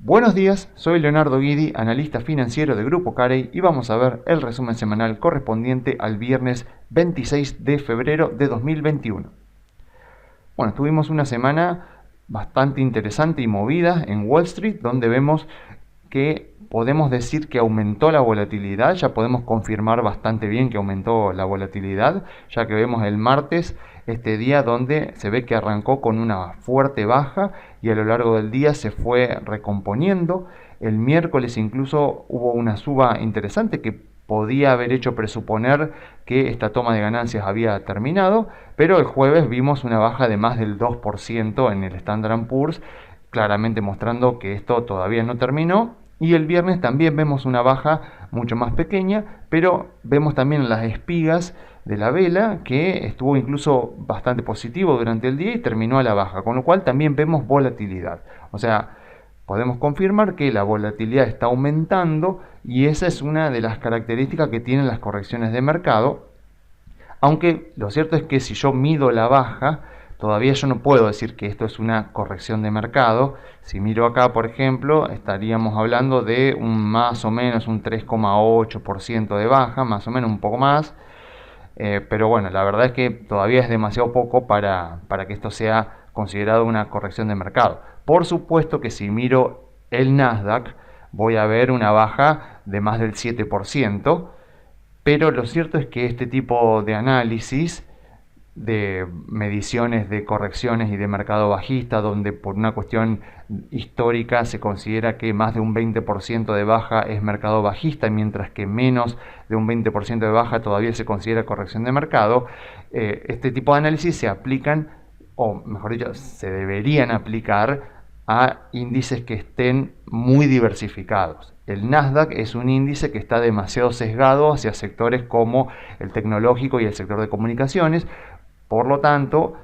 Buenos días, soy Leonardo Guidi, analista financiero de Grupo Carey y vamos a ver el resumen semanal correspondiente al viernes 26 de febrero de 2021. Bueno, tuvimos una semana bastante interesante y movida en Wall Street, donde vemos que podemos decir que aumentó la volatilidad, ya podemos confirmar bastante bien que aumentó la volatilidad, ya que vemos el martes este día donde se ve que arrancó con una fuerte baja y a lo largo del día se fue recomponiendo. El miércoles incluso hubo una suba interesante que podía haber hecho presuponer que esta toma de ganancias había terminado, pero el jueves vimos una baja de más del 2% en el Standard & Poor's, claramente mostrando que esto todavía no terminó. Y el viernes también vemos una baja mucho más pequeña, pero vemos también las espigas de la vela que estuvo incluso bastante positivo durante el día y terminó a la baja, con lo cual también vemos volatilidad. O sea, podemos confirmar que la volatilidad está aumentando y esa es una de las características que tienen las correcciones de mercado, aunque lo cierto es que si yo mido la baja, todavía yo no puedo decir que esto es una corrección de mercado. Si miro acá, por ejemplo, estaríamos hablando de un más o menos un 3,8% de baja, más o menos un poco más. Pero bueno, la verdad es que todavía es demasiado poco para que esto sea considerado una corrección de mercado. Por supuesto que si miro el Nasdaq, voy a ver una baja de más del 7%, pero lo cierto es que este tipo de análisis de mediciones de correcciones y de mercado bajista, donde por una cuestión histórica se considera que más de un 20% de baja es mercado bajista, mientras que menos de un 20% de baja todavía se considera corrección de mercado. Este tipo de análisis se aplican, o mejor dicho, se deberían aplicar a índices que estén muy diversificados. El Nasdaq es un índice que está demasiado sesgado hacia sectores como el tecnológico y el sector de comunicaciones. Por lo tanto,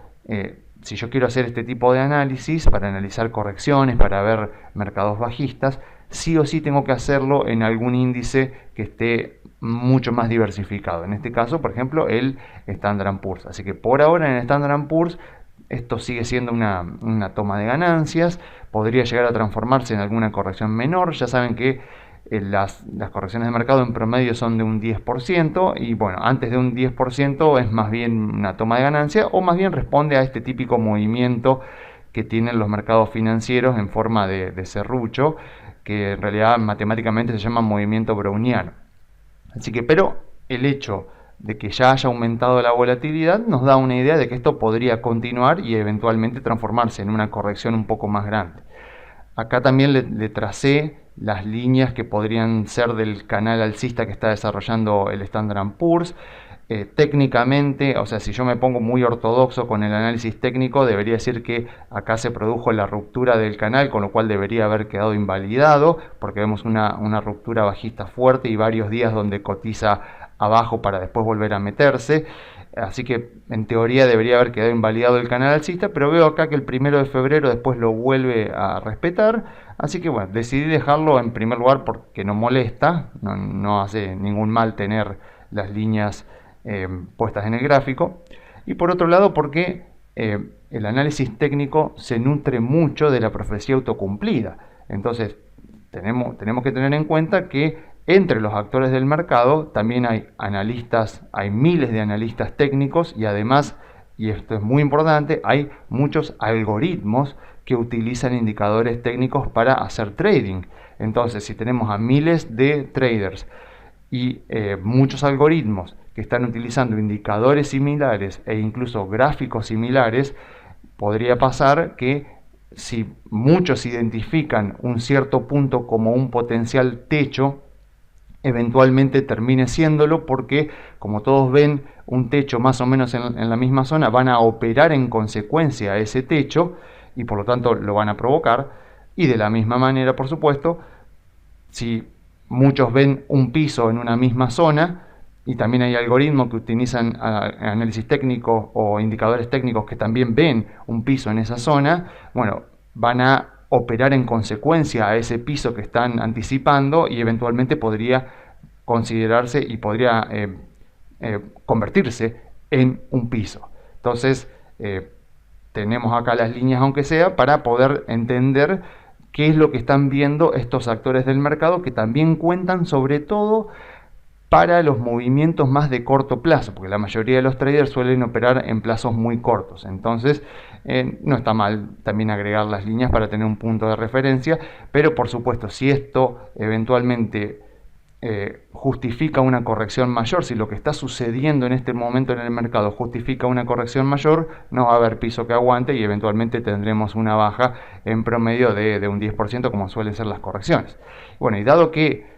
si yo quiero hacer este tipo de análisis, para analizar correcciones, para ver mercados bajistas, sí o sí tengo que hacerlo en algún índice que esté mucho más diversificado. En este caso, por ejemplo, el Standard & Poor's. Así que por ahora en el Standard & Poor's esto sigue siendo una toma de ganancias, podría llegar a transformarse en alguna corrección menor. Ya saben que las correcciones de mercado en promedio son de un 10% y bueno, antes de un 10% es más bien una toma de ganancia o más bien responde a este típico movimiento que tienen los mercados financieros en forma de serrucho, que en realidad matemáticamente se llama movimiento browniano. Así que, pero el hecho de que ya haya aumentado la volatilidad nos da una idea de que esto podría continuar y eventualmente transformarse en una corrección un poco más grande. Acá también le tracé las líneas que podrían ser del canal alcista que está desarrollando el Standard & Poor's. Técnicamente, o sea, si yo me pongo muy ortodoxo con el análisis técnico, debería decir que acá se produjo la ruptura del canal, con lo cual debería haber quedado invalidado, porque vemos una ruptura bajista fuerte y varios días donde cotiza abajo para después volver a meterse. Así que en teoría debería haber quedado invalidado el canal alcista, pero veo acá que el 1 de febrero después lo vuelve a respetar. Así que bueno, decidí dejarlo en primer lugar porque no molesta, no hace ningún mal tener las líneas puestas en el gráfico. Y por otro lado porque el análisis técnico se nutre mucho de la profecía autocumplida. Entonces tenemos que tener en cuenta que entre los actores del mercado también hay analistas, hay miles de analistas técnicos y además, y esto es muy importante, hay muchos algoritmos que utilizan indicadores técnicos para hacer trading. Entonces, si tenemos a miles de traders y muchos algoritmos que están utilizando indicadores similares e incluso gráficos similares, podría pasar que si muchos identifican un cierto punto como un potencial techo, eventualmente termine siéndolo, porque como todos ven un techo más o menos en la misma zona, van a operar en consecuencia a ese techo y por lo tanto lo van a provocar. Y de la misma manera, por supuesto, si muchos ven un piso en una misma zona, y también hay algoritmos que utilizan análisis técnico o indicadores técnicos que también ven un piso en esa zona, bueno, van a operar en consecuencia a ese piso que están anticipando y eventualmente podría considerarse y podría convertirse en un piso. Entonces tenemos acá las líneas aunque sea para poder entender qué es lo que están viendo estos actores del mercado, que también cuentan sobre todo para los movimientos más de corto plazo, porque la mayoría de los traders suelen operar en plazos muy cortos. Entonces, no está mal también agregar las líneas para tener un punto de referencia, pero por supuesto, si esto eventualmente justifica una corrección mayor, si lo que está sucediendo en este momento en el mercado justifica una corrección mayor, no va a haber piso que aguante y eventualmente tendremos una baja en promedio de un 10%, como suelen ser las correcciones. Bueno, y dado que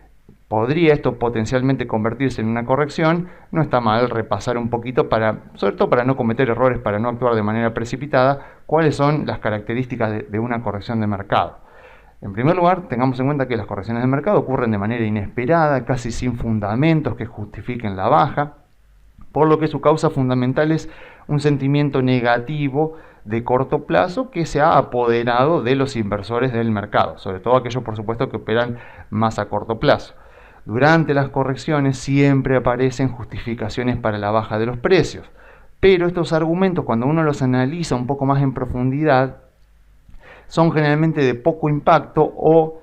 podría esto potencialmente convertirse en una corrección, no está mal repasar un poquito sobre todo para no cometer errores, para no actuar de manera precipitada, cuáles son las características de una corrección de mercado. En primer lugar, tengamos en cuenta que las correcciones de mercado ocurren de manera inesperada, casi sin fundamentos que justifiquen la baja, por lo que su causa fundamental es un sentimiento negativo de corto plazo que se ha apoderado de los inversores del mercado, sobre todo aquellos, por supuesto, que operan más a corto plazo. Durante las correcciones siempre aparecen justificaciones para la baja de los precios, pero estos argumentos, cuando uno los analiza un poco más en profundidad, son generalmente de poco impacto o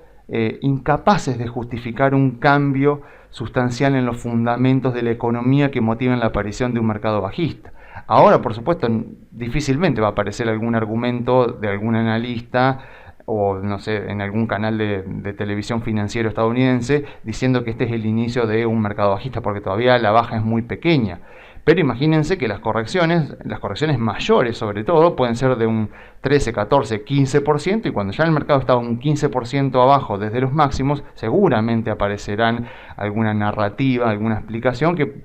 incapaces de justificar un cambio sustancial en los fundamentos de la economía que motiven la aparición de un mercado bajista. Ahora, por supuesto, difícilmente va a aparecer algún argumento de algún analista o no sé, en algún canal de televisión financiero estadounidense diciendo que este es el inicio de un mercado bajista, porque todavía la baja es muy pequeña. Pero imagínense que las correcciones mayores sobre todo, pueden ser de un 13, 14, 15%, y cuando ya el mercado está un 15% abajo desde los máximos, seguramente aparecerán alguna narrativa, alguna explicación que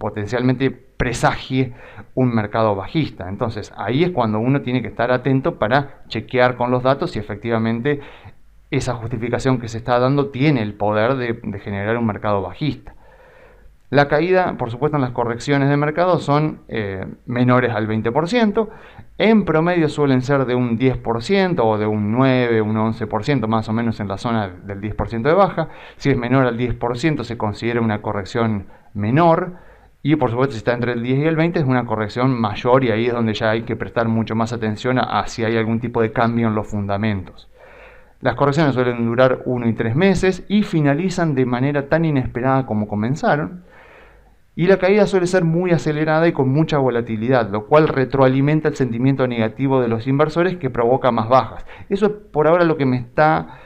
potencialmente presagie un mercado bajista. Entonces ahí es cuando uno tiene que estar atento para chequear con los datos si efectivamente esa justificación que se está dando tiene el poder de generar un mercado bajista. La caída, por supuesto, en las correcciones de mercado son menores al 20%. En promedio suelen ser de un 10% o de un 9, un 11%, más o menos en la zona del 10% de baja. Si es menor al 10% se considera una corrección menor. Y por supuesto, si está entre el 10 y el 20 es una corrección mayor, y ahí es donde ya hay que prestar mucho más atención a si hay algún tipo de cambio en los fundamentos. Las correcciones suelen durar 1 y 3 meses y finalizan de manera tan inesperada como comenzaron. Y la caída suele ser muy acelerada y con mucha volatilidad, lo cual retroalimenta el sentimiento negativo de los inversores, que provoca más bajas. Eso es por ahora lo que me está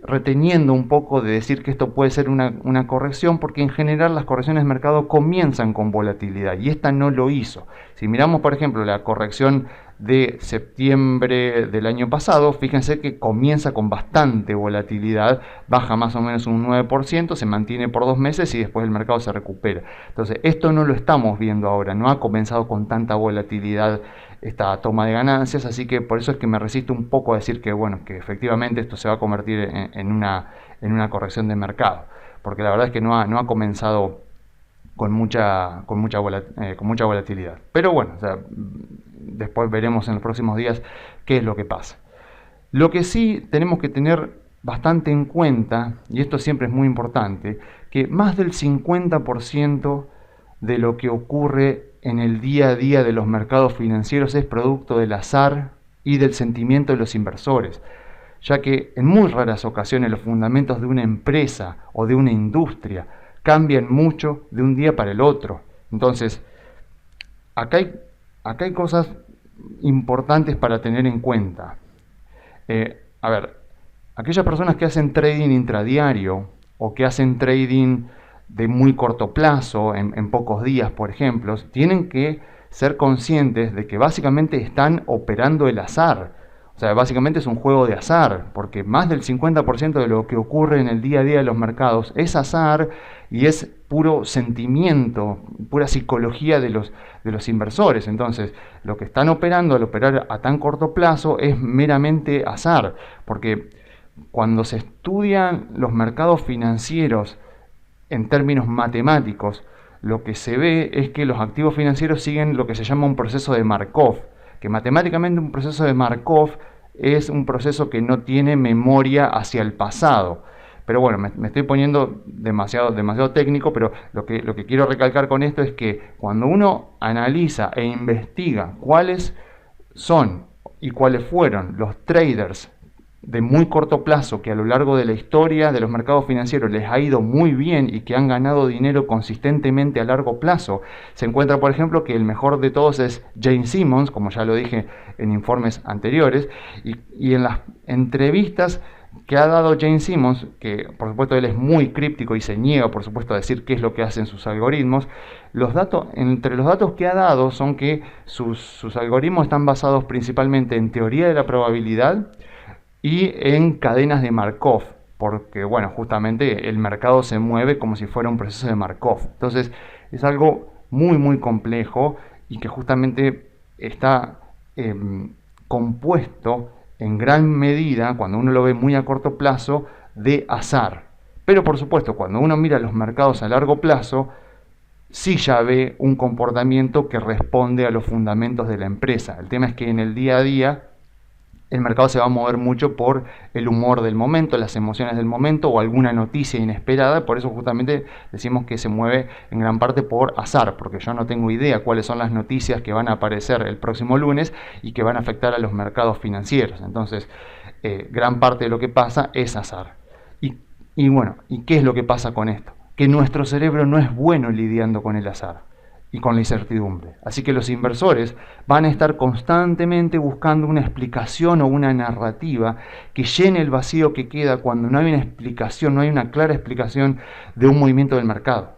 reteniendo un poco de decir que esto puede ser una corrección, porque en general las correcciones de mercado comienzan con volatilidad y esta no lo hizo. Si miramos, por ejemplo, la corrección de septiembre del año pasado, fíjense que comienza con bastante volatilidad, baja más o menos un 9%, se mantiene por 2 meses y después el mercado se recupera. Entonces esto no lo estamos viendo ahora, no ha comenzado con tanta volatilidad esta toma de ganancias, así que por eso es que me resisto un poco a decir que, bueno, que efectivamente esto se va a convertir en una corrección de mercado, porque la verdad es que no ha comenzado con mucha volatilidad. Pero bueno, o sea, después veremos en los próximos días qué es lo que pasa. Lo que sí tenemos que tener bastante en cuenta, y esto siempre es muy importante, que más del 50% de lo que ocurre en el día a día de los mercados financieros es producto del azar y del sentimiento de los inversores, ya que en muy raras ocasiones los fundamentos de una empresa o de una industria cambian mucho de un día para el otro. Entonces, acá hay cosas importantes para tener en cuenta. A ver, aquellas personas que hacen trading intradiario o que hacen trading de muy corto plazo, en pocos días, por ejemplo, tienen que ser conscientes de que básicamente están operando el azar. O sea, básicamente es un juego de azar, porque más del 50% de lo que ocurre en el día a día de los mercados es azar y es puro sentimiento, pura psicología de los inversores. Entonces, lo que están operando al operar a tan corto plazo es meramente azar, porque cuando se estudian los mercados financieros en términos matemáticos, lo que se ve es que los activos financieros siguen lo que se llama un proceso de Markov, que matemáticamente un proceso de Markov es un proceso que no tiene memoria hacia el pasado. Pero bueno, me estoy poniendo demasiado técnico, pero lo que quiero recalcar con esto es que cuando uno analiza e investiga cuáles son y cuáles fueron los traders de muy corto plazo, que a lo largo de la historia de los mercados financieros les ha ido muy bien y que han ganado dinero consistentemente a largo plazo. Se encuentra, por ejemplo, que el mejor de todos es Jane Simons, como ya lo dije en informes anteriores, y en las entrevistas que ha dado Jane Simons, que por supuesto él es muy críptico y se niega por supuesto a decir qué es lo que hacen sus algoritmos, entre los datos que ha dado son que sus algoritmos están basados principalmente en teoría de la probabilidad y en cadenas de Markov, porque bueno, justamente el mercado se mueve como si fuera un proceso de Markov. Entonces es algo muy complejo y que justamente está compuesto en gran medida, cuando uno lo ve muy a corto plazo, de azar. Pero por supuesto, cuando uno mira los mercados a largo plazo, sí ya ve un comportamiento que responde a los fundamentos de la empresa. El tema es que en el día a día el mercado se va a mover mucho por el humor del momento, las emociones del momento o alguna noticia inesperada. Por eso justamente decimos que se mueve en gran parte por azar, porque yo no tengo idea cuáles son las noticias que van a aparecer el próximo lunes y que van a afectar a los mercados financieros. Entonces, gran parte de lo que pasa es azar. Y bueno, ¿y qué es lo que pasa con esto? Que nuestro cerebro no es bueno lidiando con el azar y con la incertidumbre. Así que los inversores van a estar constantemente buscando una explicación o una narrativa que llene el vacío que queda cuando no hay una explicación, no hay una clara explicación de un movimiento del mercado.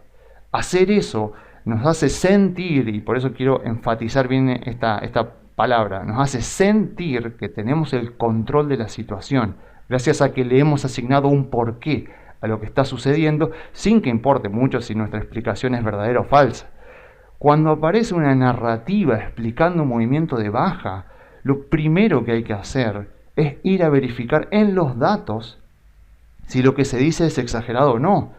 Hacer eso nos hace sentir, y por eso quiero enfatizar bien esta palabra, nos hace sentir que tenemos el control de la situación, gracias a que le hemos asignado un porqué a lo que está sucediendo, sin que importe mucho si nuestra explicación es verdadera o falsa. Cuando aparece una narrativa explicando un movimiento de baja, lo primero que hay que hacer es ir a verificar en los datos si lo que se dice es exagerado o no.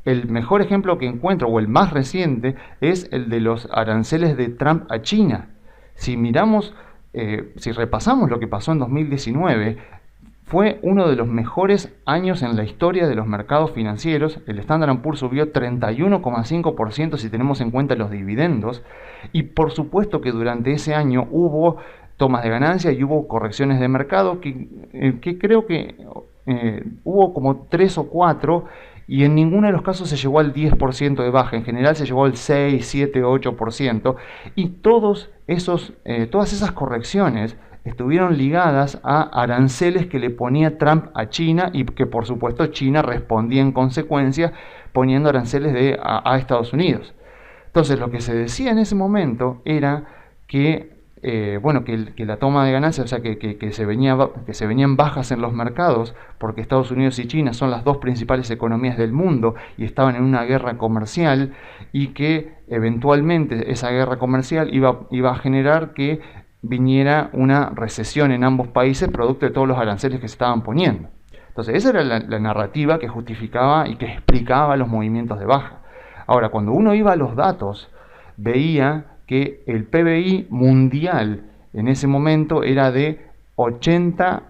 El mejor ejemplo que encuentro, o el más reciente, es el de los aranceles de Trump a China. Si miramos, si repasamos lo que pasó en 2019, fue uno de los mejores años en la historia de los mercados financieros. El Standard & Poor's subió 31,5% si tenemos en cuenta los dividendos. Y por supuesto que durante ese año hubo tomas de ganancia y hubo correcciones de mercado que creo que hubo como 3 o 4 y en ninguno de los casos se llegó al 10% de baja. En general se llegó al 6, 7, 8%. Y todas esas correcciones estuvieron ligadas a aranceles que le ponía Trump a China y que por supuesto China respondía en consecuencia poniendo aranceles a Estados Unidos. Entonces lo que se decía en ese momento era que, que la toma de ganancias, o sea que se venían bajas en los mercados porque Estados Unidos y China son las dos principales economías del mundo y estaban en una guerra comercial y que eventualmente esa guerra comercial iba a generar que viniera una recesión en ambos países producto de todos los aranceles que se estaban poniendo. Entonces esa era la narrativa que justificaba y que explicaba los movimientos de baja. Ahora, cuando uno iba a los datos, veía que el PBI mundial en ese momento era de 80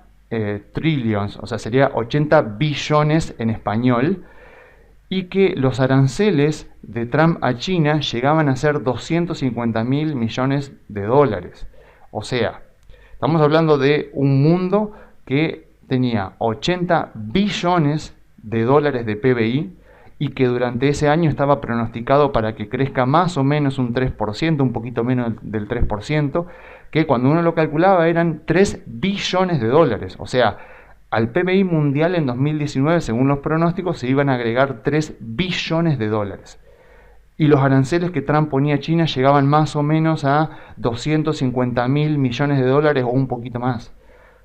trillions, o sea, sería 80 billones en español, y que los aranceles de Trump a China llegaban a ser 250.000 millones de dólares. O sea, estamos hablando de un mundo que tenía 80 billones de dólares de PBI y que durante ese año estaba pronosticado para que crezca más o menos un 3%, un poquito menos del 3%, que cuando uno lo calculaba eran 3 billones de dólares. O sea, al PBI mundial en 2019, según los pronósticos, se iban a agregar 3 billones de dólares. Y los aranceles que Trump ponía a China llegaban más o menos a 250.000 millones de dólares o un poquito más.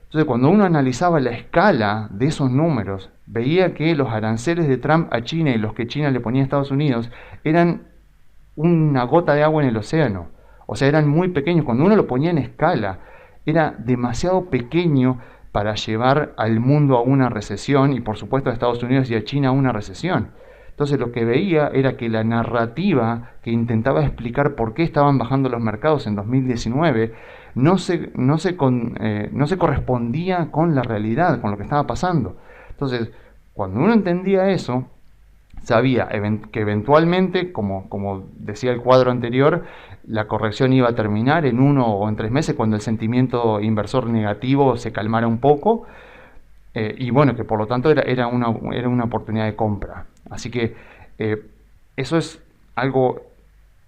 Entonces, cuando uno analizaba la escala de esos números, veía que los aranceles de Trump a China y los que China le ponía a Estados Unidos eran una gota de agua en el océano. O sea, eran muy pequeños. Cuando uno lo ponía en escala, era demasiado pequeño para llevar al mundo a una recesión y por supuesto a Estados Unidos y a China a una recesión. Entonces lo que veía era que la narrativa que intentaba explicar por qué estaban bajando los mercados en 2019 no se correspondía con la realidad, con lo que estaba pasando. Entonces, cuando uno entendía eso, sabía que eventualmente, como decía el cuadro anterior, la corrección iba a terminar en 1 o en 3 meses cuando el sentimiento inversor negativo se calmara un poco, y bueno, que por lo tanto era una oportunidad de compra. Así que eso es algo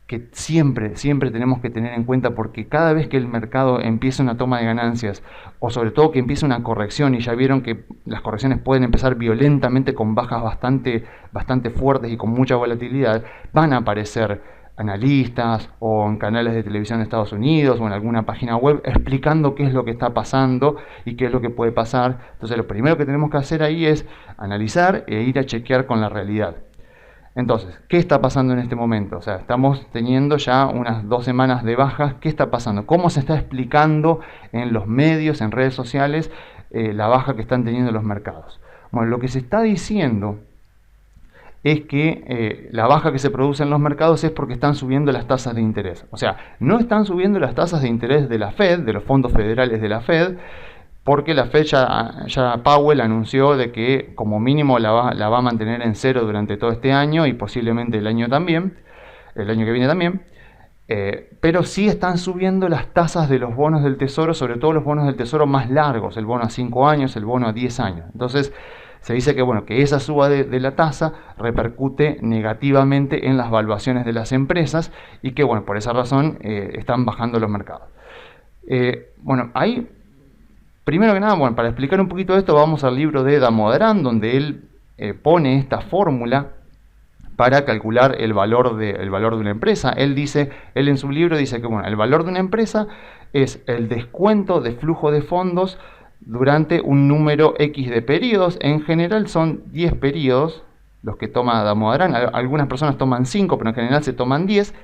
que siempre tenemos que tener en cuenta, porque cada vez que el mercado empieza una toma de ganancias, o sobre todo que empieza una corrección, y ya vieron que las correcciones pueden empezar violentamente con bajas bastante fuertes y con mucha volatilidad, van a aparecer analistas o en canales de televisión de Estados Unidos o en alguna página web explicando qué es lo que está pasando y qué es lo que puede pasar. Entonces lo primero que tenemos que hacer ahí es analizar e ir a chequear con la realidad. Entonces, ¿qué está pasando en este momento? O sea, estamos teniendo ya unas 2 semanas de bajas. ¿Qué está pasando? ¿Cómo se está explicando en los medios, en redes sociales, la baja que están teniendo los mercados? Bueno, lo que se está diciendo es que la baja que se produce en los mercados es porque están subiendo las tasas de interés. O sea, no están subiendo las tasas de interés de la Fed, de los fondos federales de la Fed, porque la Fed ya Powell anunció de que como mínimo la va a mantener en cero durante todo este año y posiblemente el año que viene también. Pero sí están subiendo las tasas de los bonos del tesoro, sobre todo los bonos del tesoro más largos, el bono a 5 años, el bono a 10 años. Entonces se dice que, bueno, que esa suba de la tasa repercute negativamente en las valuaciones de las empresas y que, bueno, por esa razón están bajando los mercados. Bueno, ahí, primero que nada, bueno, para explicar un poquito esto, vamos al libro de Damodaran, donde él pone esta fórmula para calcular el valor de una empresa. Él en su libro dice que, bueno, el valor de una empresa es el descuento de flujo de fondos durante un número X de periodos. En general son 10 periodos los que toma Damodaran. Algunas personas toman 5, pero en general se toman 10.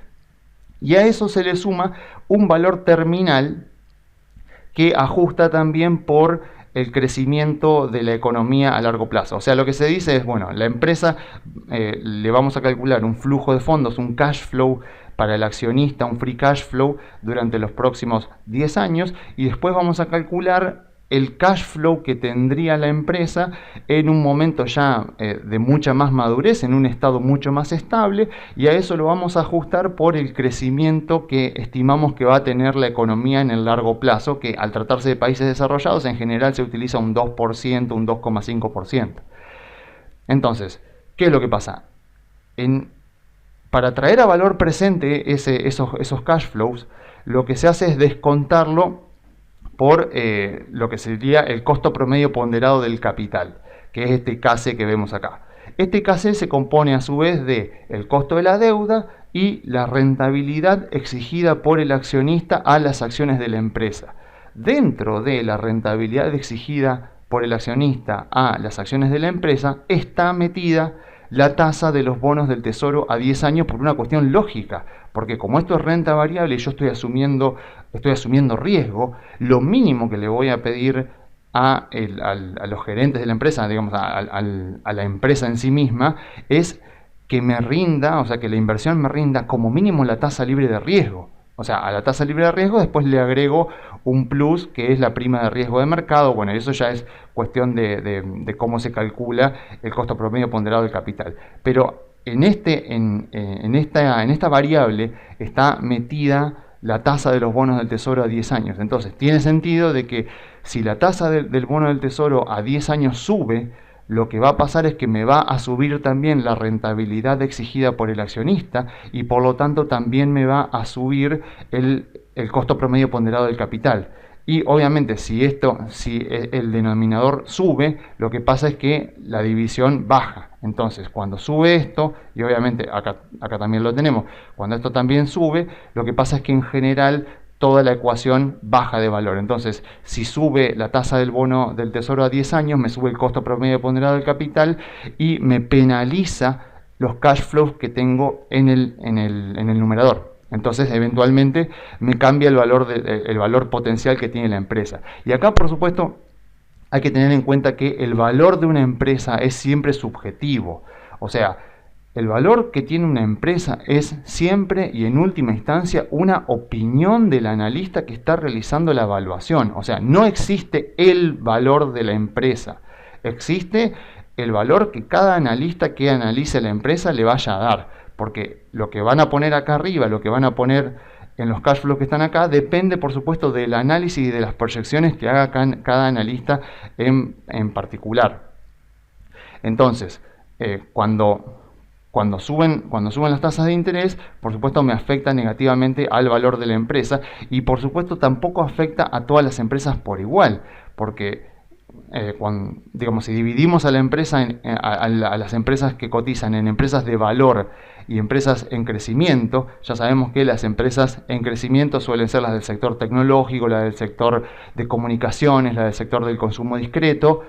Y a eso se le suma un valor terminal que ajusta también por el crecimiento de la economía a largo plazo. O sea, lo que se dice es, bueno, la empresa le vamos a calcular un flujo de fondos, un cash flow para el accionista, un free cash flow durante los próximos 10 años, y después vamos a calcular el cash flow que tendría la empresa en un momento ya de mucha más madurez, en un estado mucho más estable, y a eso lo vamos a ajustar por el crecimiento que estimamos que va a tener la economía en el largo plazo, que al tratarse de países desarrollados en general se utiliza un 2%, un 2,5%. Entonces, ¿qué es lo que pasa? Para traer a valor presente esos cash flows, lo que se hace es descontarlo por lo que sería el costo promedio ponderado del capital, que es este KC que vemos acá. Este KC se compone a su vez de el costo de la deuda y la rentabilidad exigida por el accionista a las acciones de la empresa. Dentro de la rentabilidad exigida por el accionista a las acciones de la empresa está metida la tasa de los bonos del tesoro a 10 años por una cuestión lógica, porque como esto es renta variable y yo estoy asumiendo riesgo, lo mínimo que le voy a pedir a los gerentes de la empresa, digamos a la empresa en sí misma, es que me rinda, o sea, que la inversión me rinda como mínimo la tasa libre de riesgo. O sea, a la tasa libre de riesgo después le agrego un plus que es la prima de riesgo de mercado. Bueno, eso ya es cuestión de cómo se calcula el costo promedio ponderado del capital. Pero en esta variable está metida la tasa de los bonos del tesoro a 10 años. Entonces, tiene sentido de que si la tasa del bono del tesoro a 10 años sube, lo que va a pasar es que me va a subir también la rentabilidad exigida por el accionista y por lo tanto también me va a subir el costo promedio ponderado del capital. Y obviamente si el denominador sube, lo que pasa es que la división baja. Entonces cuando sube esto, y obviamente acá también lo tenemos, cuando esto también sube, lo que pasa es que en general toda la ecuación baja de valor. Entonces, si sube la tasa del bono del tesoro a 10 años, me sube el costo promedio ponderado del capital y me penaliza los cash flows que tengo en el numerador. Entonces, eventualmente, me cambia el valor potencial que tiene la empresa. Y acá, por supuesto, hay que tener en cuenta que el valor de una empresa es siempre subjetivo. O sea, el valor que tiene una empresa es siempre y en última instancia una opinión del analista que está realizando la evaluación. O sea, no existe el valor de la empresa. Existe el valor que cada analista que analice la empresa le vaya a dar. Porque lo que van a poner acá arriba, lo que van a poner en los cash flows que están acá depende, por supuesto, del análisis y de las proyecciones que haga cada analista en particular. Entonces, cuando suben las tasas de interés, por supuesto me afecta negativamente al valor de la empresa y por supuesto tampoco afecta a todas las empresas por igual, porque digamos, si dividimos a la empresa a las empresas que cotizan en empresas de valor y empresas en crecimiento, ya sabemos que las empresas en crecimiento suelen ser las del sector tecnológico, las del sector de comunicaciones, las del sector del consumo discreto,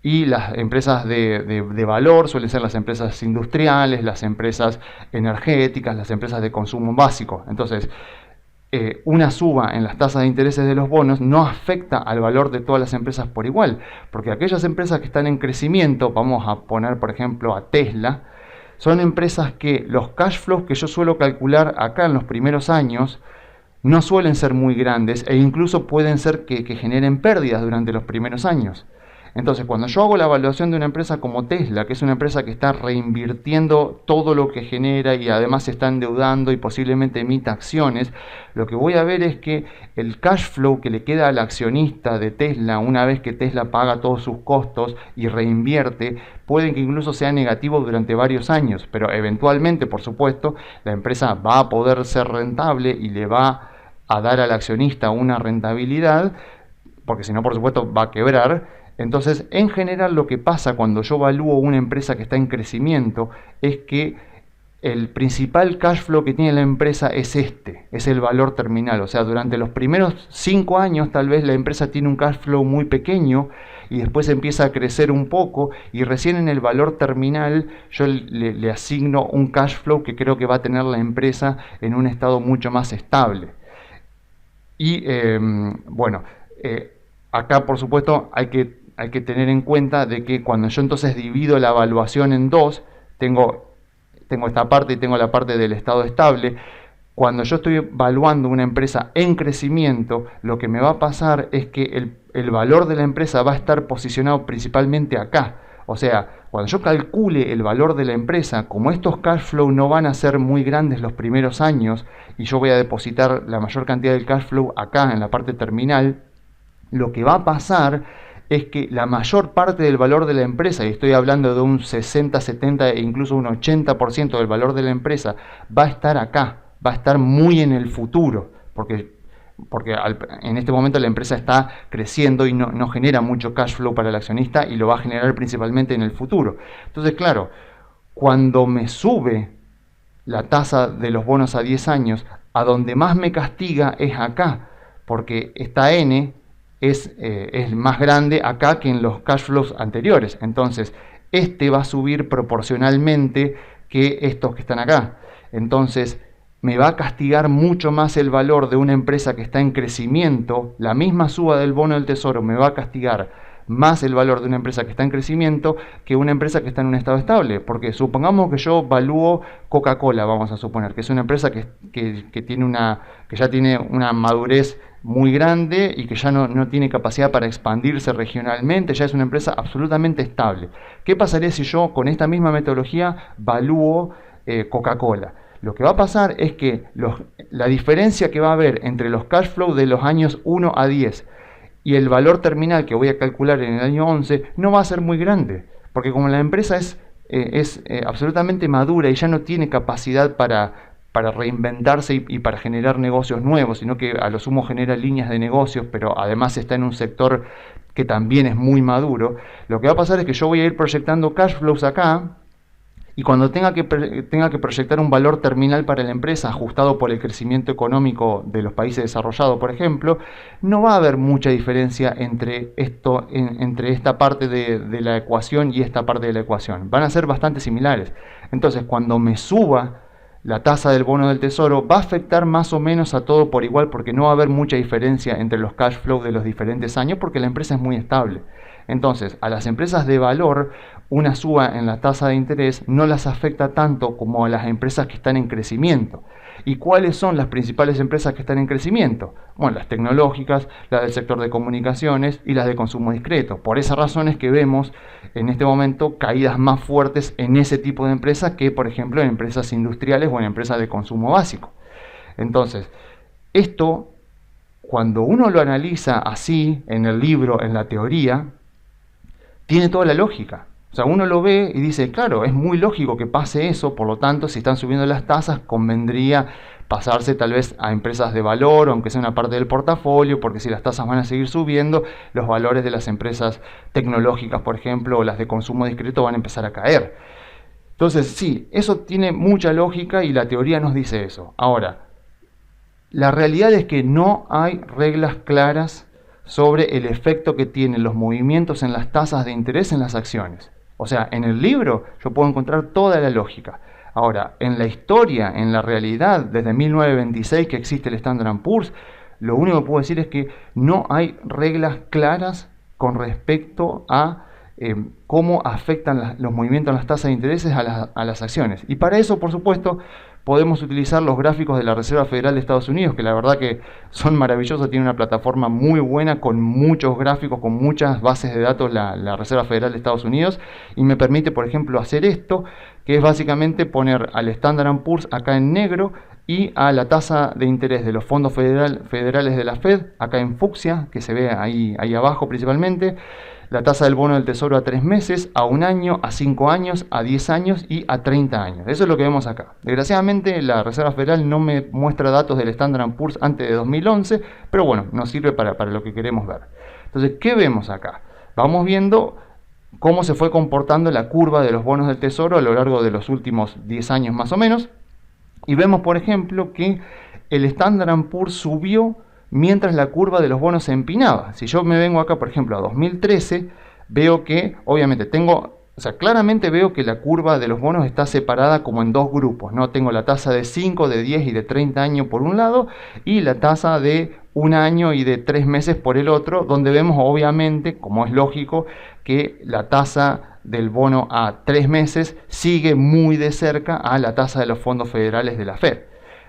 y las empresas de valor suelen ser las empresas industriales, las empresas energéticas, las empresas de consumo básico. Entonces, una suba en las tasas de intereses de los bonos no afecta al valor de todas las empresas por igual, porque aquellas empresas que están en crecimiento, vamos a poner por ejemplo a Tesla, son empresas que los cash flows que yo suelo calcular acá en los primeros años no suelen ser muy grandes e incluso pueden ser que generen pérdidas durante los primeros años. Entonces, cuando yo hago la evaluación de una empresa como Tesla, que es una empresa que está reinvirtiendo todo lo que genera y además se está endeudando y posiblemente emita acciones, lo que voy a ver es que el cash flow que le queda al accionista de Tesla, una vez que Tesla paga todos sus costos y reinvierte, puede que incluso sea negativo durante varios años, pero eventualmente, por supuesto, la empresa va a poder ser rentable y le va a dar al accionista una rentabilidad, porque si no, por supuesto, va a quebrar. Entonces, en general, lo que pasa cuando yo evalúo una empresa que está en crecimiento es que el principal cash flow que tiene la empresa es es el valor terminal. O sea, durante los primeros 5 años tal vez la empresa tiene un cash flow muy pequeño y después empieza a crecer un poco y recién en el valor terminal yo le asigno un cash flow que creo que va a tener la empresa en un estado mucho más estable. Y acá por supuesto hay que tener en cuenta de que cuando yo entonces divido la evaluación en dos, tengo esta parte y tengo la parte del estado estable. Cuando yo estoy evaluando una empresa en crecimiento, lo que me va a pasar es que el valor de la empresa va a estar posicionado principalmente acá. O sea, cuando yo calcule el valor de la empresa, como estos cash flow no van a ser muy grandes los primeros años y yo voy a depositar la mayor cantidad del cash flow acá en la parte terminal, lo que va a pasar es que la mayor parte del valor de la empresa, y estoy hablando de un 60, 70 e incluso un 80% del valor de la empresa, va a estar acá, va a estar muy en el futuro, porque en este momento la empresa está creciendo y no genera mucho cash flow para el accionista y lo va a generar principalmente en el futuro. Entonces, claro, cuando me sube la tasa de los bonos a 10 años, a donde más me castiga es acá, porque esta N es más grande acá que en los cash flows anteriores. Entonces, este va a subir proporcionalmente que estos que están acá. Entonces, me va a castigar mucho más el valor de una empresa que está en crecimiento. La misma suba del bono del tesoro me va a castigar más el valor de una empresa que está en crecimiento que una empresa que está en un estado estable. Porque supongamos que yo evalúo Coca-Cola, vamos a suponer, que es una empresa que ya tiene una madurez muy grande y que ya no tiene capacidad para expandirse regionalmente, ya es una empresa absolutamente estable. ¿Qué pasaría si yo con esta misma metodología evalúo Coca-Cola? Lo que va a pasar es que la diferencia que va a haber entre los cash flow de los años 1 a 10 y el valor terminal que voy a calcular en el año 11 no va a ser muy grande, porque como la empresa es absolutamente madura y ya no tiene capacidad para reinventarse y para generar negocios nuevos, sino que a lo sumo genera líneas de negocios, pero además está en un sector que también es muy maduro, lo que va a pasar es que yo voy a ir proyectando cash flows acá, y cuando tenga que proyectar un valor terminal para la empresa ajustado por el crecimiento económico de los países desarrollados, por ejemplo, no va a haber mucha diferencia entre esta parte de la ecuación y esta parte de la ecuación. Van a ser bastante similares. Entonces, cuando me suba la tasa del bono del tesoro, va a afectar más o menos a todo por igual, porque no va a haber mucha diferencia entre los cash flow de los diferentes años, porque la empresa es muy estable. Entonces, a las empresas de valor, una suba en la tasa de interés no las afecta tanto como a las empresas que están en crecimiento. ¿Y cuáles son las principales empresas que están en crecimiento? Bueno, las tecnológicas, las del sector de comunicaciones y las de consumo discreto. Por esa razón es que vemos en este momento caídas más fuertes en ese tipo de empresas que, por ejemplo, en empresas industriales o en empresas de consumo básico. Entonces, Esto, cuando uno lo analiza así, en el libro, en la teoría, tiene toda la lógica. O sea, uno lo ve y dice, claro, es muy lógico que pase eso, por lo tanto, si están subiendo las tasas, convendría pasarse tal vez a empresas de valor, aunque sea una parte del portafolio, porque si las tasas van a seguir subiendo, los valores de las empresas tecnológicas, por ejemplo, o las de consumo discreto van a empezar a caer. Entonces, sí, eso tiene mucha lógica y la teoría nos dice eso. Ahora, la realidad es que no hay reglas claras sobre el efecto que tienen los movimientos en las tasas de interés en las acciones. O sea, en el libro yo puedo encontrar toda la lógica. Ahora, en la historia, en la realidad, desde 1926 que existe el Standard & Poor's, lo único que puedo decir es que no hay reglas claras con respecto a cómo afectan los movimientos en las tasas de intereses a las acciones. Y para eso, por supuesto, podemos utilizar los gráficos de la Reserva Federal de Estados Unidos, que la verdad que son maravillosos, tiene una plataforma muy buena con muchos gráficos, con muchas bases de datos la Reserva Federal de Estados Unidos, y me permite, por ejemplo, hacer esto, que es básicamente poner al Standard & Poor's acá en negro y a la tasa de interés de los fondos federales de la Fed, acá en fucsia, que se ve ahí abajo principalmente, la tasa del bono del tesoro a 3 meses, a 1 año, a 5 años, a 10 años y a 30 años. Eso es lo que vemos acá. Desgraciadamente la Reserva Federal no me muestra datos del Standard & Poor's antes de 2011, pero bueno, nos sirve para lo que queremos ver. Entonces, ¿qué vemos acá? Vamos viendo cómo se fue comportando la curva de los bonos del tesoro a lo largo de los últimos 10 años más o menos. Y vemos, por ejemplo, que el Standard & Poor's subió mientras la curva de los bonos se empinaba. Si yo me vengo acá, por ejemplo, a 2013, veo que, obviamente, claramente veo que la curva de los bonos está separada como en dos grupos, ¿no? Tengo la tasa de 5, de 10 y de 30 años por un lado, y la tasa de 1 año y de 3 meses por el otro, donde vemos, obviamente, como es lógico, que la tasa del bono a 3 meses sigue muy de cerca a la tasa de los fondos federales de la Fed.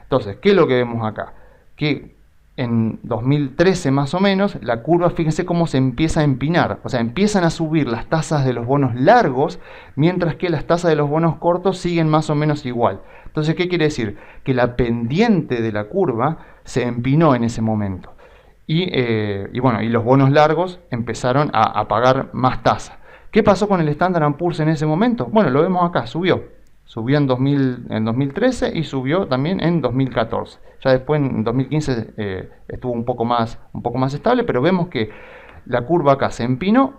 Entonces, ¿qué es lo que vemos acá? Que en 2013 más o menos, la curva, fíjense cómo se empieza a empinar, o sea, empiezan a subir las tasas de los bonos largos, mientras que las tasas de los bonos cortos siguen más o menos igual. Entonces, ¿qué quiere decir? Que la pendiente de la curva se empinó en ese momento. Y bueno, y los bonos largos empezaron a pagar más tasa. ¿Qué pasó con el Standard & Poor's en ese momento? Bueno, lo vemos acá, subió en 2013 y subió también en 2014. Ya después en 2015 estuvo un poco más estable, pero vemos que la curva acá se empinó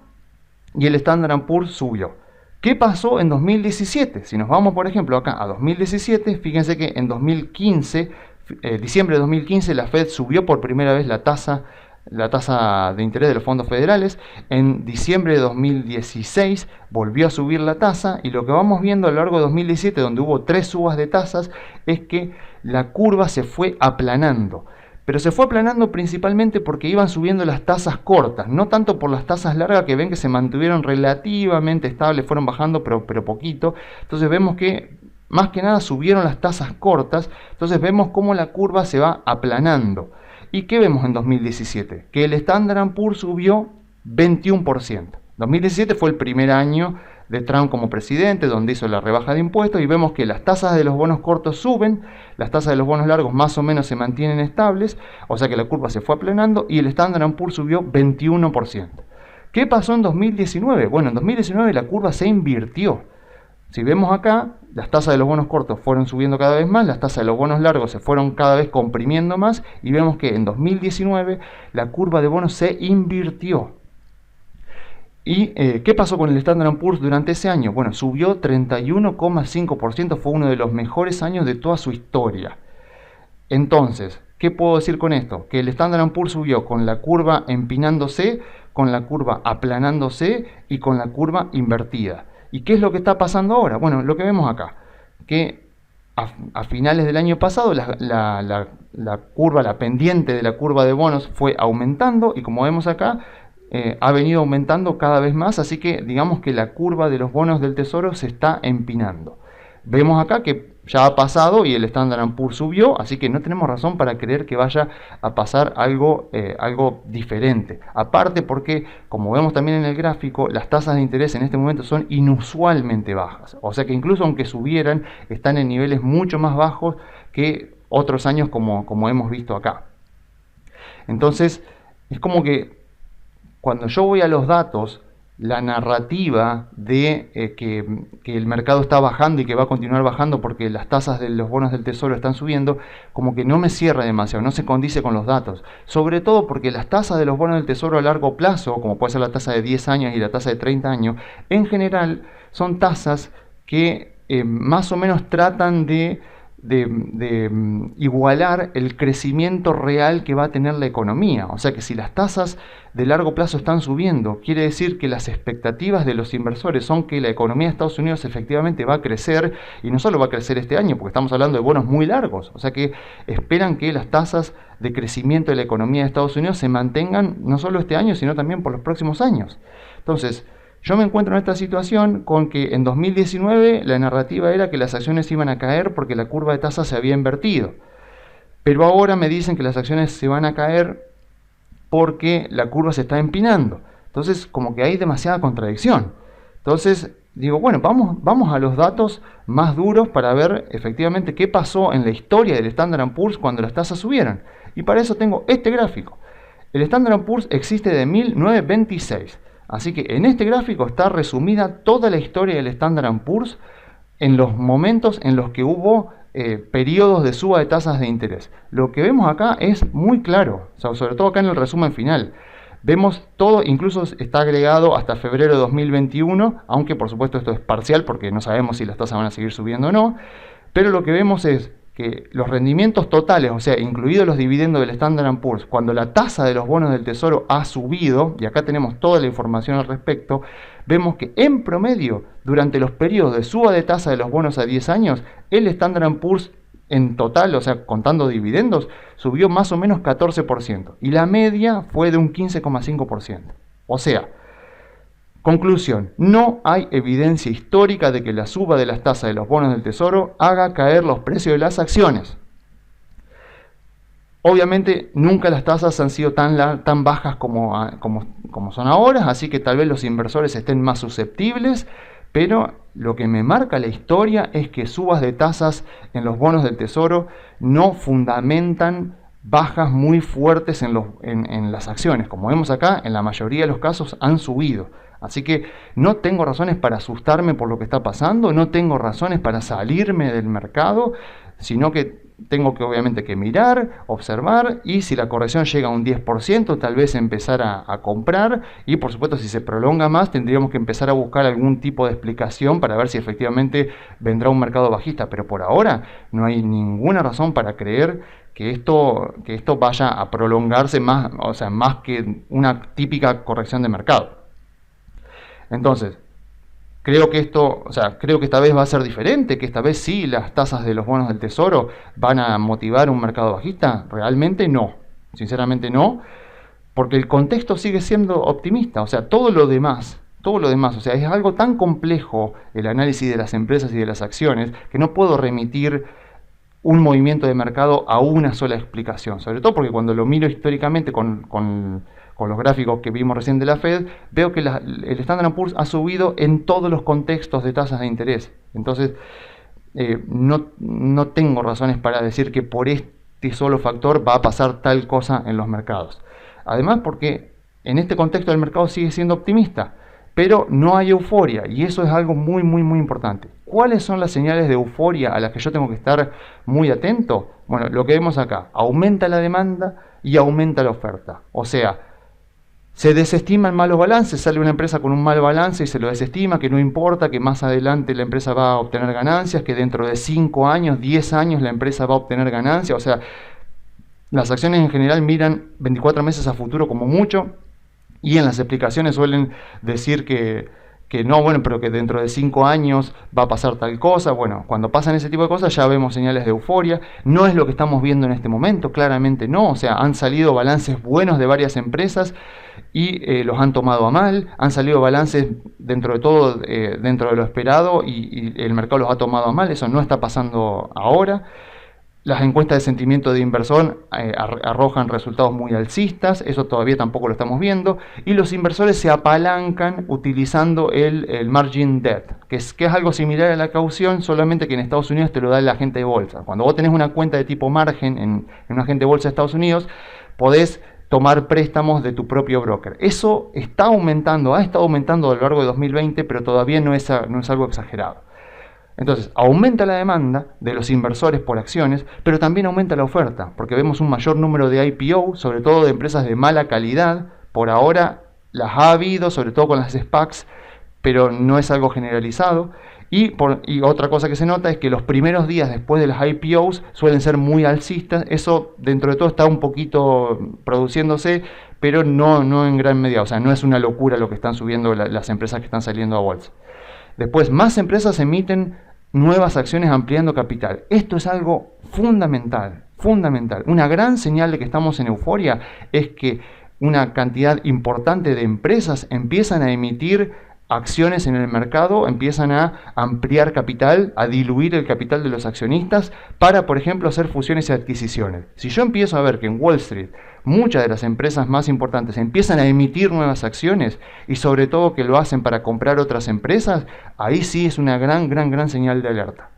y el Standard & Poor's subió. ¿Qué pasó en 2017? Si nos vamos, por ejemplo, acá a 2017, fíjense que en 2015, diciembre de 2015, la Fed subió por primera vez la tasa de interés de los fondos federales. En diciembre de 2016 volvió a subir la tasa, y lo que vamos viendo a lo largo de 2017, donde hubo 3 subas de tasas, es que la curva se fue aplanando. Pero se fue aplanando principalmente porque iban subiendo las tasas cortas, no tanto por las tasas largas, que ven que se mantuvieron relativamente estables, fueron bajando pero poquito. Entonces vemos que más que nada subieron las tasas cortas, entonces vemos cómo la curva se va aplanando. ¿Y qué vemos en 2017? Que el Standard & Poor's subió 21%. 2017 fue el primer año de Trump como presidente, donde hizo la rebaja de impuestos, y vemos que las tasas de los bonos cortos suben, las tasas de los bonos largos más o menos se mantienen estables, o sea que la curva se fue aplanando, y el Standard & Poor's subió 21%. ¿Qué pasó en 2019? Bueno, en 2019 la curva se invirtió. Si vemos acá, las tasas de los bonos cortos fueron subiendo cada vez más, las tasas de los bonos largos se fueron cada vez comprimiendo más, y vemos que en 2019 la curva de bonos se invirtió. ¿Y qué pasó con el Standard & Poor's durante ese año? Bueno, subió 31,5%, fue uno de los mejores años de toda su historia. Entonces, ¿qué puedo decir con esto? Que el Standard & Poor's subió con la curva empinándose, con la curva aplanándose y con la curva invertida. ¿Y qué es lo que está pasando ahora? Bueno, lo que vemos acá, que a finales del año pasado la curva, la pendiente de la curva de bonos fue aumentando, y como vemos acá, ha venido aumentando cada vez más, así que digamos que la curva de los bonos del tesoro se está empinando. Vemos acá que ya ha pasado y el Standard & Poor's subió, así que no tenemos razón para creer que vaya a pasar algo diferente. Aparte porque, como vemos también en el gráfico, las tasas de interés en este momento son inusualmente bajas. O sea que incluso aunque subieran, están en niveles mucho más bajos que otros años como hemos visto acá. Entonces, es como que cuando yo voy a los datos, la narrativa de que el mercado está bajando y que va a continuar bajando porque las tasas de los bonos del tesoro están subiendo, como que no me cierra demasiado, no se condice con los datos. Sobre todo porque las tasas de los bonos del tesoro a largo plazo, como puede ser la tasa de 10 años y la tasa de 30 años, en general son tasas que más o menos tratan de igualar el crecimiento real que va a tener la economía. O sea que si las tasas de largo plazo están subiendo, quiere decir que las expectativas de los inversores son que la economía de Estados Unidos efectivamente va a crecer, y no solo va a crecer este año, porque estamos hablando de bonos muy largos. O sea que esperan que las tasas de crecimiento de la economía de Estados Unidos se mantengan no solo este año, sino también por los próximos años. Entonces, yo me encuentro en esta situación con que en 2019 la narrativa era que las acciones iban a caer porque la curva de tasas se había invertido. Pero ahora me dicen que las acciones se van a caer porque la curva se está empinando. Entonces, como que hay demasiada contradicción. Entonces, digo, bueno, vamos a los datos más duros para ver efectivamente qué pasó en la historia del Standard & Poor's cuando las tasas subieron. Y para eso tengo este gráfico. El Standard & Poor's existe de 1926. Así que en este gráfico está resumida toda la historia del Standard & Poor's en los momentos en los que hubo periodos de suba de tasas de interés. Lo que vemos acá es muy claro, o sea, sobre todo acá en el resumen final. Vemos todo, incluso está agregado hasta febrero de 2021, aunque por supuesto esto es parcial porque no sabemos si las tasas van a seguir subiendo o no, pero lo que vemos es que los rendimientos totales, o sea, incluidos los dividendos del Standard & Poor's, cuando la tasa de los bonos del tesoro ha subido, y acá tenemos toda la información al respecto, vemos que en promedio, durante los periodos de suba de tasa de los bonos a 10 años, el Standard & Poor's en total, o sea, contando dividendos, subió más o menos 14%, y la media fue de un 15,5%. O sea, conclusión, no hay evidencia histórica de que la suba de las tasas de los bonos del tesoro haga caer los precios de las acciones. Obviamente nunca las tasas han sido tan bajas como son ahora, así que tal vez los inversores estén más susceptibles, pero lo que me marca la historia es que subas de tasas en los bonos del tesoro no fundamentan bajas muy fuertes en las acciones. Como vemos acá, en la mayoría de los casos han subido. Así que no tengo razones para asustarme por lo que está pasando, no tengo razones para salirme del mercado, sino que tengo que obviamente que mirar, observar, y si la corrección llega a un 10%, tal vez empezar a comprar, y por supuesto si se prolonga más tendríamos que empezar a buscar algún tipo de explicación para ver si efectivamente vendrá un mercado bajista, pero por ahora no hay ninguna razón para creer que esto vaya a prolongarse más, o sea, más que una típica corrección de mercado. Entonces, creo que esta vez va a ser diferente, que esta vez sí las tasas de los bonos del tesoro van a motivar un mercado bajista. Realmente no, sinceramente no, porque el contexto sigue siendo optimista. O sea, todo lo demás, o sea, es algo tan complejo el análisis de las empresas y de las acciones que no puedo remitir un movimiento de mercado a una sola explicación. Sobre todo porque cuando lo miro históricamente con los gráficos que vimos recién de la Fed, veo que el Standard & Poor's ha subido en todos los contextos de tasas de interés. Entonces, no tengo razones para decir que por este solo factor va a pasar tal cosa en los mercados. Además, porque en este contexto el mercado sigue siendo optimista, pero no hay euforia, y eso es algo muy, muy, muy importante. ¿Cuáles son las señales de euforia a las que yo tengo que estar muy atento? Bueno, lo que vemos acá, aumenta la demanda y aumenta la oferta. O sea, se desestiman malos balances, sale una empresa con un mal balance y se lo desestima, que no importa, que más adelante la empresa va a obtener ganancias, que dentro de 5 años, 10 años la empresa va a obtener ganancias. O sea, las acciones en general miran 24 meses a futuro como mucho, y en las explicaciones suelen decir que no, bueno, pero que dentro de 5 años va a pasar tal cosa. Bueno, cuando pasan ese tipo de cosas ya vemos señales de euforia. No es lo que estamos viendo en este momento, claramente no. O sea, han salido balances buenos de varias empresas y los han tomado a mal. Han salido balances dentro de todo, dentro de lo esperado, y el mercado los ha tomado a mal. Eso no está pasando ahora. Las encuestas de sentimiento de inversor arrojan resultados muy alcistas, eso todavía tampoco lo estamos viendo, y los inversores se apalancan utilizando el margin debt, que es algo similar a la caución, solamente que en Estados Unidos te lo da el agente de bolsa. Cuando vos tenés una cuenta de tipo margen en un agente de bolsa de Estados Unidos, podés tomar préstamos de tu propio broker. Eso está aumentando, ha estado aumentando a lo largo de 2020, pero todavía no es algo exagerado. Entonces, aumenta la demanda de los inversores por acciones, pero también aumenta la oferta, porque vemos un mayor número de IPO, sobre todo de empresas de mala calidad. Por ahora las ha habido, sobre todo con las SPACs, pero no es algo generalizado. Y otra cosa que se nota es que los primeros días después de las IPOs suelen ser muy alcistas. Eso dentro de todo está un poquito produciéndose, pero no en gran medida. O sea, no es una locura lo que están subiendo las empresas que están saliendo a bolsa. Después, más empresas emiten nuevas acciones ampliando capital. Esto es algo fundamental, fundamental. Una gran señal de que estamos en euforia es que una cantidad importante de empresas empiezan a emitir acciones en el mercado, empiezan a ampliar capital, a diluir el capital de los accionistas para, por ejemplo, hacer fusiones y adquisiciones. Si yo empiezo a ver que en Wall Street muchas de las empresas más importantes empiezan a emitir nuevas acciones y sobre todo que lo hacen para comprar otras empresas, ahí sí es una gran señal de alerta.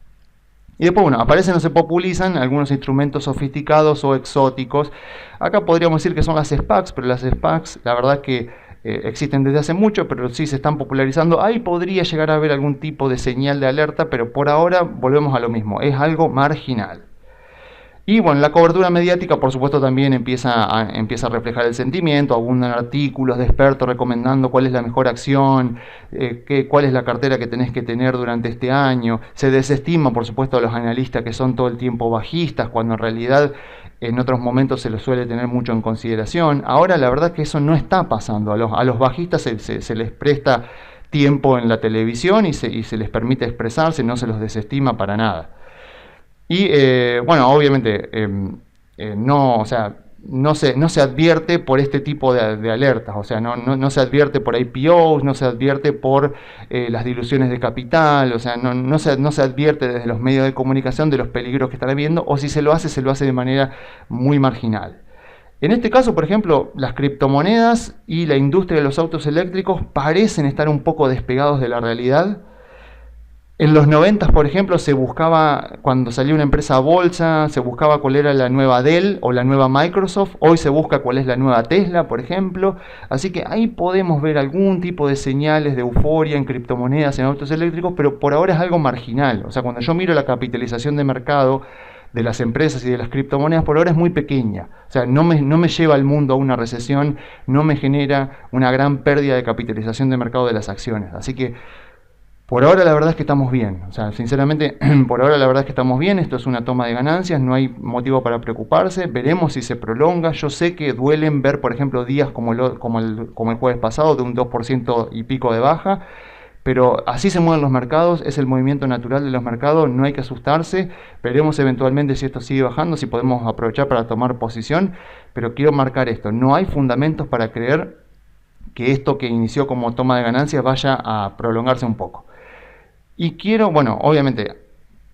Y después, bueno, aparecen o se popularizan algunos instrumentos sofisticados o exóticos. Acá podríamos decir que son las SPACs, pero las SPACs, la verdad que existen desde hace mucho, pero sí se están popularizando. Ahí podría llegar a haber algún tipo de señal de alerta, pero por ahora volvemos a lo mismo, es algo marginal. Y bueno, la cobertura mediática, por supuesto, también empieza a reflejar el sentimiento. Abundan artículos de expertos recomendando cuál es la mejor acción, cuál es la cartera que tenés que tener durante este año. Se desestima, por supuesto, a los analistas que son todo el tiempo bajistas, cuando en realidad en otros momentos se los suele tener mucho en consideración. Ahora la verdad es que eso no está pasando. A los bajistas se les presta tiempo en la televisión y se les permite expresarse, no se los desestima para nada. Y bueno, obviamente no se advierte por este tipo de alertas, o sea, no se advierte por IPOs, no se advierte por las diluciones de capital, o sea, no se advierte desde los medios de comunicación de los peligros que están habiendo, o si se lo hace de manera muy marginal. En este caso, por ejemplo, las criptomonedas y la industria de los autos eléctricos parecen estar un poco despegados de la realidad. En los 90, por ejemplo, se buscaba, cuando salió una empresa a bolsa, se buscaba cuál era la nueva Dell o la nueva Microsoft. Hoy se busca cuál es la nueva Tesla, por ejemplo. Así que ahí podemos ver algún tipo de señales de euforia en criptomonedas, en autos eléctricos, pero por ahora es algo marginal. O sea, cuando yo miro la capitalización de mercado de las empresas y de las criptomonedas, por ahora es muy pequeña. O sea, no me lleva al mundo a una recesión, no me genera una gran pérdida de capitalización de mercado de las acciones. Así que por ahora la verdad es que estamos bien, o sea, sinceramente, por ahora la verdad es que estamos bien, esto es una toma de ganancias, no hay motivo para preocuparse, veremos si se prolonga. Yo sé que duelen ver, por ejemplo, días como el jueves pasado, de un 2% y pico de baja, pero así se mueven los mercados, es el movimiento natural de los mercados, no hay que asustarse, veremos eventualmente si esto sigue bajando, si podemos aprovechar para tomar posición, pero quiero marcar esto, no hay fundamentos para creer que esto que inició como toma de ganancias vaya a prolongarse un poco. Y quiero, bueno, obviamente,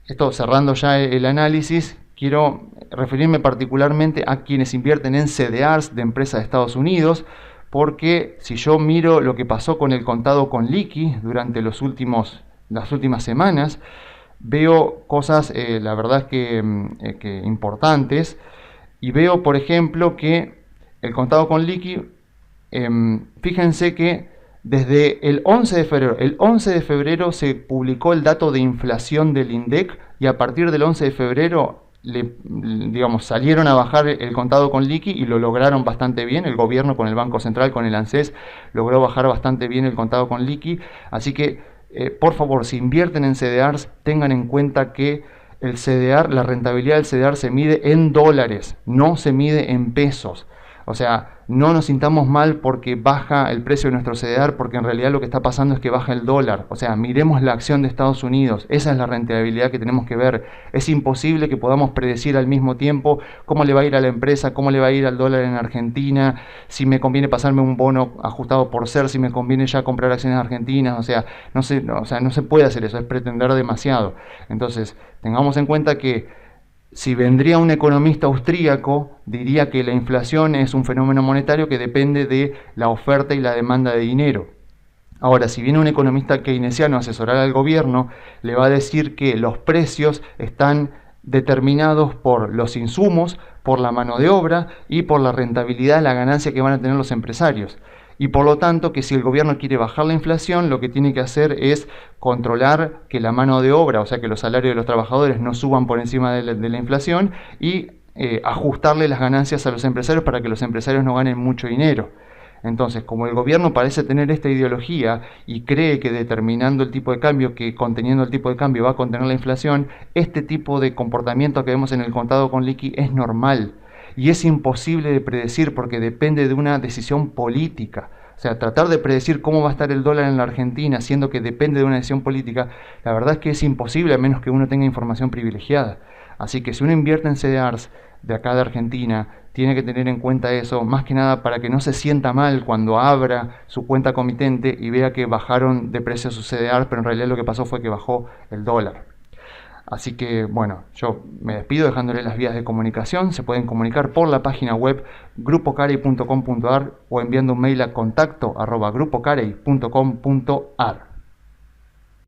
esto cerrando ya el análisis, quiero referirme particularmente a quienes invierten en CDRs de empresas de Estados Unidos, porque si yo miro lo que pasó con el contado con liqui durante las últimas semanas, veo cosas, la verdad es que importantes, y veo, por ejemplo, que el contado con liqui, fíjense que desde el 11 de febrero se publicó el dato de inflación del INDEC y a partir del 11 de febrero salieron a bajar el contado con liqui y lo lograron bastante bien. El gobierno con el Banco Central, con el ANSES, logró bajar bastante bien el contado con liqui. Así que, por favor, si invierten en CDRs, tengan en cuenta que el CDR, la rentabilidad del CDR se mide en dólares, no se mide en pesos. O sea, no nos sintamos mal porque baja el precio de nuestro CDR, porque en realidad lo que está pasando es que baja el dólar. O sea, miremos la acción de Estados Unidos, esa es la rentabilidad que tenemos que ver. Es imposible que podamos predecir al mismo tiempo cómo le va a ir a la empresa, cómo le va a ir al dólar en Argentina, si me conviene pasarme un bono ajustado por ser, si me conviene ya comprar acciones argentinas. O sea, no se puede hacer eso, es pretender demasiado. Entonces, tengamos en cuenta que si vendría un economista austríaco, diría que la inflación es un fenómeno monetario que depende de la oferta y la demanda de dinero. Ahora, si viene un economista keynesiano a asesorar al gobierno, le va a decir que los precios están determinados por los insumos, por la mano de obra y por la rentabilidad, la ganancia que van a tener los empresarios. Y por lo tanto, que si el gobierno quiere bajar la inflación, lo que tiene que hacer es controlar que la mano de obra, o sea, que los salarios de los trabajadores no suban por encima de la inflación y ajustarle las ganancias a los empresarios para que los empresarios no ganen mucho dinero. Entonces, como el gobierno parece tener esta ideología y cree que determinando el tipo de cambio, que conteniendo el tipo de cambio va a contener la inflación, este tipo de comportamiento que vemos en el contado con liqui es normal. Y es imposible de predecir porque depende de una decisión política. O sea, tratar de predecir cómo va a estar el dólar en la Argentina, siendo que depende de una decisión política, la verdad es que es imposible a menos que uno tenga información privilegiada. Así que si uno invierte en CDRs de acá de Argentina, tiene que tener en cuenta eso, más que nada para que no se sienta mal cuando abra su cuenta comitente y vea que bajaron de precio sus CDRs, pero en realidad lo que pasó fue que bajó el dólar. Así que bueno, yo me despido dejándole las vías de comunicación. Se pueden comunicar por la página web grupocarey.com.ar o enviando un mail a contacto@grupocarey.com.ar.